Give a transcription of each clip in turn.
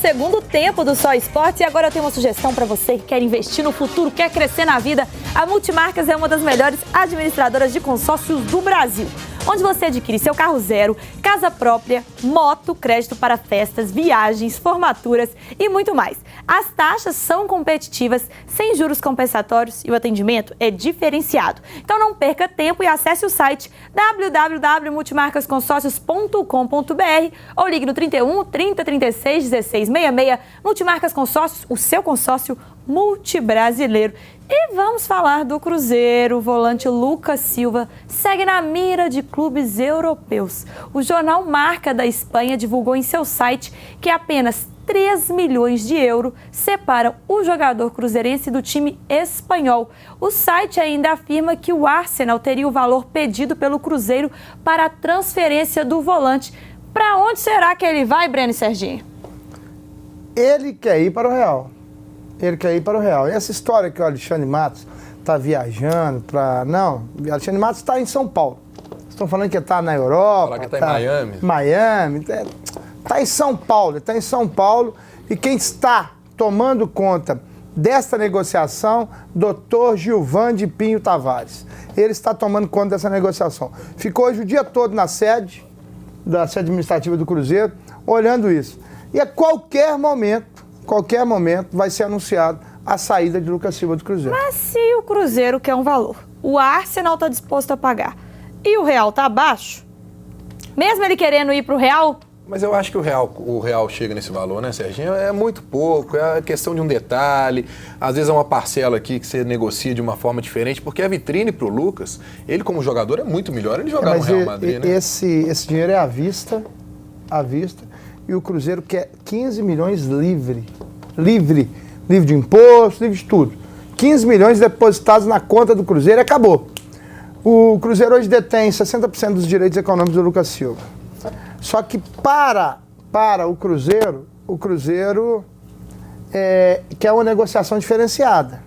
segundo tempo do Só Esportes e agora eu tenho uma sugestão para você que quer investir no futuro, quer crescer na vida. A Multimarcas é uma das melhores administradoras de consórcios do Brasil, onde você adquire seu carro zero, casa própria, moto, crédito para festas, viagens, formaturas e muito mais. As taxas são competitivas, sem juros compensatórios e o atendimento é diferenciado. Então não perca tempo e acesse o site www.multimarcasconsórcios.com.br ou ligue no 31 30 36 16 66. Multimarcas Consórcios, o seu consórcio multibrasileiro. E vamos falar do Cruzeiro. O volante Lucas Silva segue na mira de clubes europeus. O jornal Marca da Espanha divulgou em seu site que apenas 3 milhões de euros separam o jogador cruzeirense do time espanhol. O site ainda afirma que o Arsenal teria o valor pedido pelo Cruzeiro para a transferência do volante. Para onde será que ele vai, Breno e Serginho? Ele quer ir para o Real. Ele quer ir para o Real. E essa história que o Alexandre Matos está viajando para... Não, o Alexandre Matos está em São Paulo. Estão falando que está na Europa. Falar que está em Miami. Miami. Está em São Paulo. Está em São Paulo. E quem está tomando conta desta negociação, Dr. Gilvande Pinho Tavares. Ele está tomando conta dessa negociação. Ficou hoje o dia todo na sede, da sede administrativa do Cruzeiro, olhando isso. E a qualquer momento vai ser anunciado a saída de Lucas Silva do Cruzeiro. Mas se o Cruzeiro quer um valor, o Arsenal está disposto a pagar e o Real está abaixo, mesmo ele querendo ir para o Real... Mas eu acho que o Real chega nesse valor, né, Serginho? É muito pouco, é questão de um detalhe, às vezes é uma parcela aqui que você negocia de uma forma diferente, porque a vitrine para o Lucas, ele como jogador é muito melhor ele jogar no Real Madrid, né? Esse dinheiro é à vista, e o Cruzeiro quer 15 milhões livre de imposto, livre de tudo. 15 milhões depositados na conta do Cruzeiro e acabou. O Cruzeiro hoje detém 60% dos direitos econômicos do Lucas Silva. Só que para o Cruzeiro quer uma negociação diferenciada.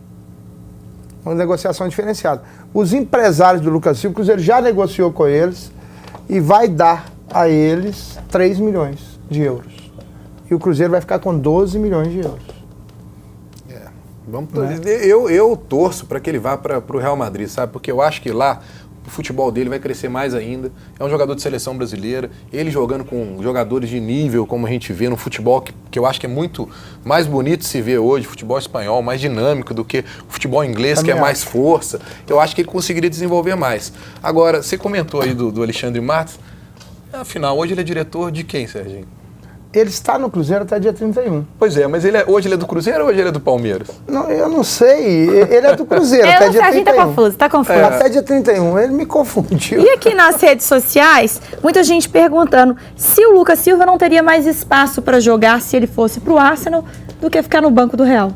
Os empresários do Lucas Silva, o Cruzeiro já negociou com eles e vai dar a eles 3 milhões de euros. E o Cruzeiro vai ficar com 12 milhões de euros. Eu torço para que ele vá para o Real Madrid, sabe? Porque eu acho que lá o futebol dele vai crescer mais ainda. É um jogador de seleção brasileira, ele jogando com jogadores de nível, como a gente vê no futebol, que eu acho que é muito mais bonito de se ver hoje, futebol espanhol, mais dinâmico do que o futebol inglês, que é mais força. Eu acho que ele conseguiria desenvolver mais. Agora, você comentou aí do Alexandre Matos, afinal, hoje ele é diretor de quem, Serginho? Ele está no Cruzeiro até dia 31. Pois é, mas hoje ele é do Cruzeiro ou hoje ele é do Palmeiras? Não, eu não sei. Ele é do Cruzeiro até dia 31. Tá confuso. Até dia 31. Ele me confundiu. E aqui nas redes sociais, muita gente perguntando se o Lucas Silva não teria mais espaço para jogar se ele fosse pro Arsenal do que ficar no banco do Real.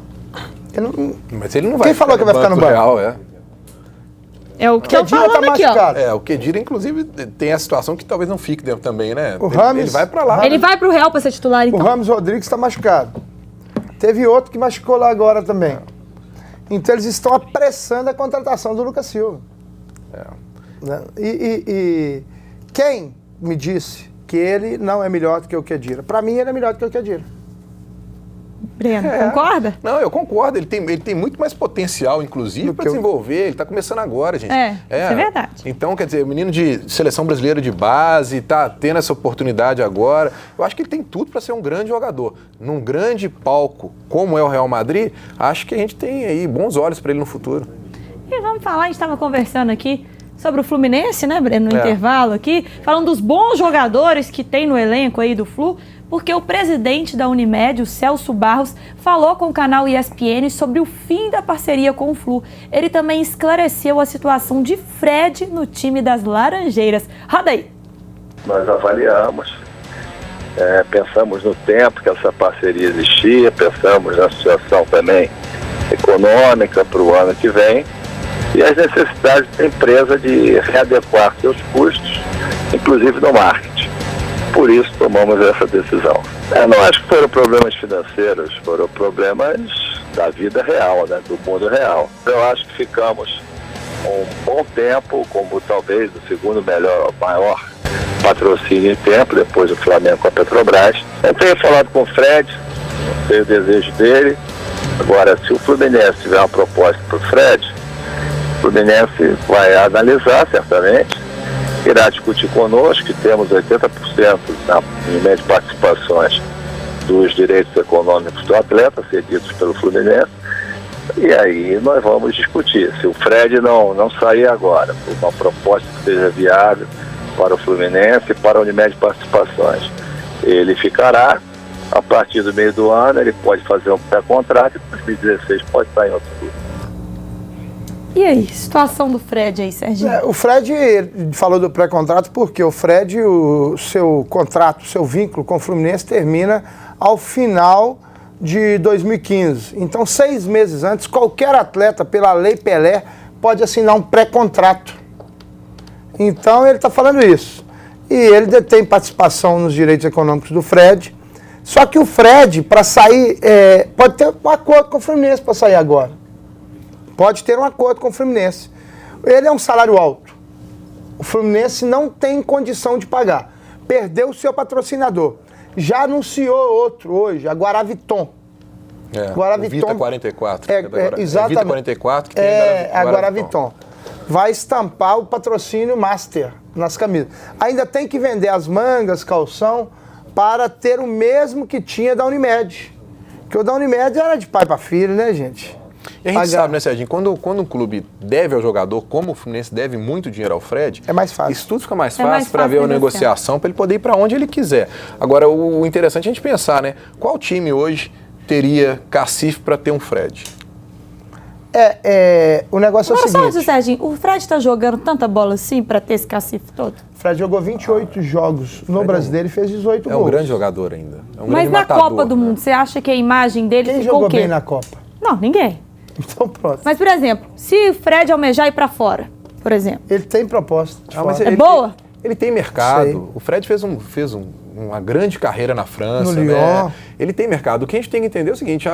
Mas ele não vai. Quem falou que vai ficar no banco? Real, é. É o que eu tô falando aqui, ó. O Khedira, inclusive, tem a situação que talvez não fique dentro também, né? Ele vai pra lá. Ele vai pro Real pra ser titular, então. O Ramos Rodrigues está machucado. Teve outro que machucou lá agora também. Então eles estão apressando a contratação do Lucas Silva. E quem me disse que ele não é melhor do que o Khedira? Para mim, ele é melhor do que o Khedira. Breno, concorda? Não, eu concordo. Ele tem muito mais potencial, inclusive, para desenvolver. Ele está começando agora, gente. Isso é verdade. Então, quer dizer, o menino de seleção brasileira de base, está tendo essa oportunidade agora. Eu acho que ele tem tudo para ser um grande jogador. Num grande palco, como é o Real Madrid, acho que a gente tem aí bons olhos para ele no futuro. E vamos falar, a gente estava conversando aqui sobre o Fluminense, né, Breno, no intervalo aqui, falando dos bons jogadores que tem no elenco aí do Flu, porque o presidente da Unimed, o Celso Barros, falou com o canal ESPN sobre o fim da parceria com o Flu. Ele também esclareceu a situação de Fred no time das Laranjeiras. Roda aí. Nós avaliamos, pensamos no tempo que essa parceria existia, pensamos na situação também econômica para o ano que vem e as necessidades da empresa de readequar seus custos, inclusive no marketing. Por isso tomamos essa decisão. Eu não acho que foram problemas financeiros, foram problemas da vida real, né, do mundo real. Eu acho que ficamos um bom tempo, como talvez o segundo maior patrocínio em tempo, depois do Flamengo com a Petrobras. Eu tenho falado com o Fred, não sei o desejo dele. Agora, se o Fluminense tiver uma proposta para o Fred, o Fluminense vai analisar certamente, irá discutir conosco, que temos 80% em média de participações dos direitos econômicos do atleta cedidos pelo Fluminense, e aí nós vamos discutir. Se o Fred não sair agora por uma proposta que seja viável para o Fluminense e para a Unimed Participações, ele ficará. A partir do meio do ano ele pode fazer um pré-contrato e em 2016 pode estar em outro clube. E aí, situação do Fred aí, Serginho? O Fred falou do pré-contrato porque o Fred, o seu contrato, o seu vínculo com o Fluminense termina ao final de 2015. Então, 6 meses antes, qualquer atleta, pela Lei Pelé, pode assinar um pré-contrato. Então, ele está falando isso. E ele detém participação nos direitos econômicos do Fred. Só que o Fred, para sair, pode ter um acordo com o Fluminense para sair agora. Pode ter um acordo com o Fluminense. Ele é um salário alto. O Fluminense não tem condição de pagar. Perdeu o seu patrocinador. Já anunciou outro hoje, a Guaraviton. O Vita 44. Exatamente. Vita 44 que tem a Guaraviton. Vai estampar o patrocínio Master nas camisas. Ainda tem que vender as mangas, calção, para ter o mesmo que tinha da Unimed. Porque o da Unimed era de pai para filho, né, gente? E a gente sabe, né, Serginho, quando um clube deve ao jogador, como o Fluminense deve muito dinheiro ao Fred, é mais fácil. Isso tudo fica mais fácil para ver a negociação, para ele poder ir para onde ele quiser. Agora, o interessante é a gente pensar, né? Qual time hoje teria cacife para ter um Fred? O negócio é o seguinte... Só, Serginho, o Fred tá jogando tanta bola assim para ter esse cacife todo? O Fred jogou 28 jogos no Brasileiro e fez 18 gols. É um grande jogador ainda. Mas na Copa do Mundo, você acha que a imagem dele Quem ficou o quê? jogou bem na Copa? Não, ninguém. Então pronto. Mas, por exemplo, se o Fred almejar ir para fora, por exemplo. Ele tem proposta. Mas é boa? Ele tem mercado. Sei. O Fred fez uma grande carreira na França. No Lyon. Ele tem mercado. O que a gente tem que entender é o seguinte,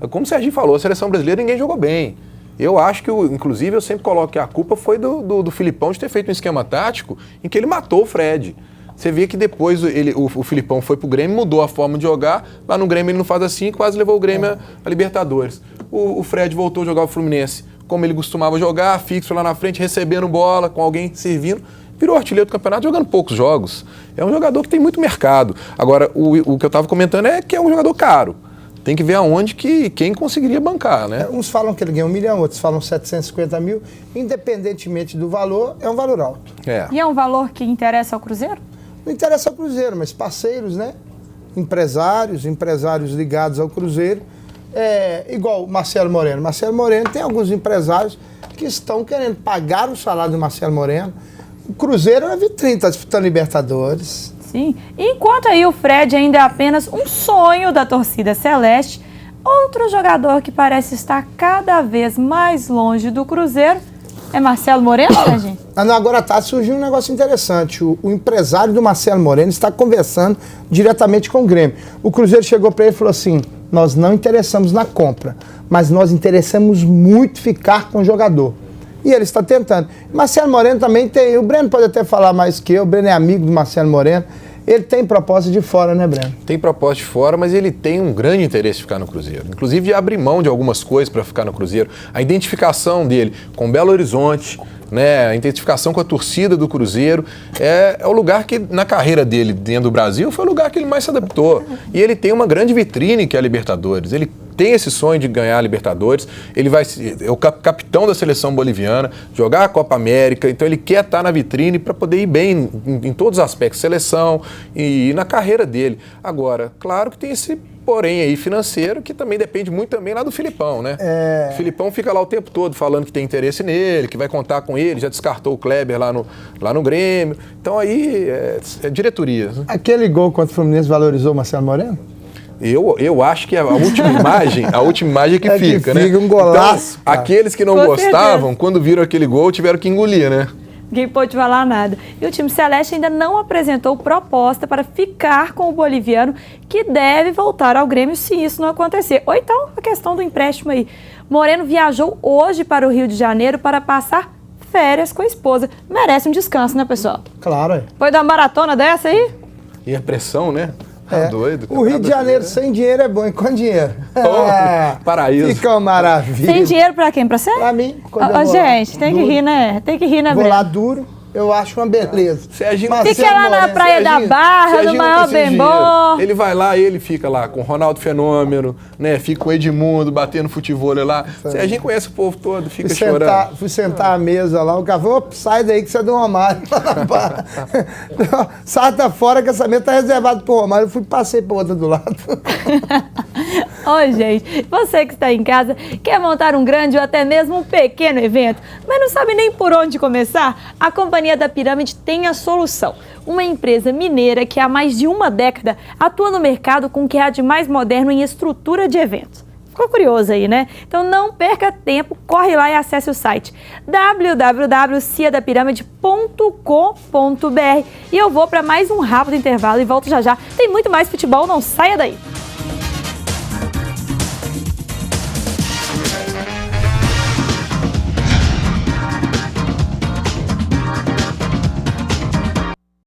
como o Serginho falou, a seleção brasileira ninguém jogou bem. Eu acho que, inclusive, eu sempre coloco que a culpa foi do Filipão de ter feito um esquema tático em que ele matou o Fred. Você vê que depois o Filipão foi pro Grêmio, mudou a forma de jogar. Lá no Grêmio ele não faz assim, quase levou o Grêmio a Libertadores. O Fred voltou a jogar o Fluminense como ele costumava jogar, fixo lá na frente, recebendo bola, com alguém servindo. Virou artilheiro do campeonato jogando poucos jogos. É um jogador que tem muito mercado. Agora, o que eu estava comentando é que é um jogador caro. Tem que ver aonde quem conseguiria bancar, né? Uns falam que ele ganha 1 milhão, outros falam 750 mil. Independentemente do valor, é um valor alto. E é um valor que interessa ao Cruzeiro? Não interessa ao Cruzeiro, mas parceiros, né? Empresários ligados ao Cruzeiro. Igual o Marcelo Moreno. Marcelo Moreno tem alguns empresários que estão querendo pagar o salário do Marcelo Moreno. O Cruzeiro é vitrine, está disputando Libertadores. Sim. Enquanto aí o Fred ainda é apenas um sonho da torcida celeste, outro jogador que parece estar cada vez mais longe do Cruzeiro é Marcelo Moreno, né, gente? Agora à tarde surgiu um negócio interessante. O empresário do Marcelo Moreno está conversando diretamente com o Grêmio. O Cruzeiro chegou para ele e falou assim: nós não interessamos na compra, mas nós interessamos muito ficar com o jogador. E ele está tentando. Marcelo Moreno também tem... O Breno pode até falar mais que eu. O Breno é amigo do Marcelo Moreno. Ele tem proposta de fora, né, Breno? Tem proposta de fora, mas ele tem um grande interesse em ficar no Cruzeiro. Inclusive de abrir mão de algumas coisas para ficar no Cruzeiro. A identificação dele com Belo Horizonte, né, a identificação com a torcida do Cruzeiro, é o lugar que, na carreira dele dentro do Brasil, foi o lugar que ele mais se adaptou. E ele tem uma grande vitrine que é a Libertadores. Ele tem esse sonho de ganhar a Libertadores, ele é o capitão da seleção boliviana, jogar a Copa América, então ele quer estar na vitrine para poder ir bem em todos os aspectos, seleção e na carreira dele. Agora, claro que tem esse porém aí financeiro, que também depende muito também lá do Filipão, né? O Filipão fica lá o tempo todo falando que tem interesse nele, que vai contar com ele, já descartou o Kleber lá no Grêmio. Então aí é diretoria. Aquele gol contra o Fluminense valorizou o Marcelo Moreno? Eu acho que a última imagem é que fica, né? Fica um golaço. Então, aqueles que não gostavam, quando viram aquele gol, tiveram que engolir, né? Ninguém pôde falar nada. E o time celeste ainda não apresentou proposta para ficar com o boliviano, que deve voltar ao Grêmio se isso não acontecer. Ou então a questão do empréstimo aí. Moreno viajou hoje para o Rio de Janeiro para passar férias com a esposa. Merece um descanso, né, pessoal? Claro. Foi dar uma maratona dessa aí? E a pressão, né? Tá doido. O Rio de Janeiro sem dinheiro é bom, e com dinheiro? Paraíso. Fica uma maravilha. Sem dinheiro pra quem? Pra você? Pra mim. Quando eu vou Gente, tem que duro, rir, né? Tem que rir, né, Vou Breno? lá duro, eu acho uma beleza. Serginho Mas Fica Zé lá na Moreno, Praia da Barra, no Serginho maior não precisa de bem-bom. dinheiro. Ele vai lá e ele fica lá com o Ronaldo Fenômeno, né? Fica com o Edmundo batendo futebol lá. Serginho conhece o povo todo, fica chorando. Fui sentar à mesa lá, o cara falou, sai daí que você é do Romário. Sai da fora que essa mesa tá reservada pro Romário. Eu fui passei pro outro do lado. Ô, gente, você que está em casa, quer montar um grande ou até mesmo um pequeno evento, mas não sabe nem por onde começar? A Companhia da Pirâmide tem a solução. Uma empresa mineira que há mais de uma década atua no mercado com o que há de mais moderno em estrutura de eventos. Ficou curioso aí, né? Então não perca tempo, corre lá e acesse o site www.ciadapiramide.com.br. E eu vou para mais um rápido intervalo e volto já já. Tem muito mais futebol, não saia daí!